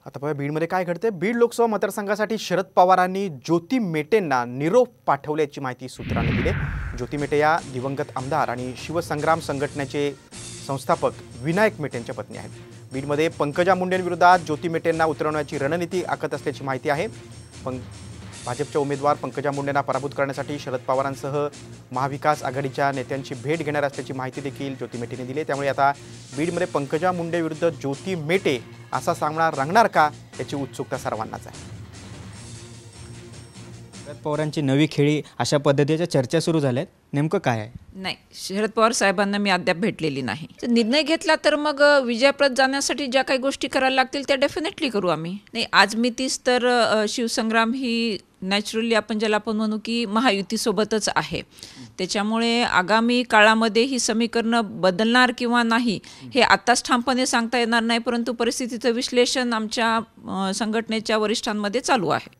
आता बघा बीडमध्ये काय घडते। बीड लोकसभा मतदारसंघासाठी शरद पवारांनी ज्योती मेटेंना निरोप पाठवल्याची माहिती सूत्रांनी दिली। ज्योती मेटे या दिवंगत आमदार आणि शिवसंग्राम संघटनेचे संस्थापक विनायक मेटेंच्या पत्नी आहेत। बीडमध्ये पंकजा मुंडेंविरोधात ज्योती मेटेंना उतरवण्याची रणनीती आखत असल्याची माहिती आहे। भाजपच्या उमेदवार पंकजा मुंडेंना पराभूत करण्यासाठी शरद पवारांसह महाविकास आघाडीच्या नेत्यांची भेट घेणार असल्याची माहिती देखील ज्योती मेटेंनी दिली। त्यामुळे आता बीडमध्ये पंकजा मुंडे विरुद्ध ज्योती मेटे असा सामना रंगणार का याची उत्सुकता सर्वांनाच आहे। शरद पवारांची नवी खेळी अशा पद्धतीच्या चर्चा सुरू झाल्यात, नेमकं काय आहे? नाही, शरद पवार साहेबांना मी अद्याप भेटलेली नाही। निर्णय घेतला तर मग विजयाप्रत जाण्यासाठी ज्या काही गोष्टी करायला लागतील त्या डेफिनेटली करू आम्ही। नाही, आज मी तीच तर शिवसंग्राम ही नॅचरली आपण ज्याला आपण म्हणू की महायुतीसोबतच आहे। त्याच्यामुळे आगामी काळामध्ये ही समीकरणं बदलणार किंवा नाही हे आत्ताच ठामपणे सांगता येणार नाही, परंतु परिस्थितीचं विश्लेषण आमच्या संघटनेच्या वरिष्ठांमध्ये चालू आहे।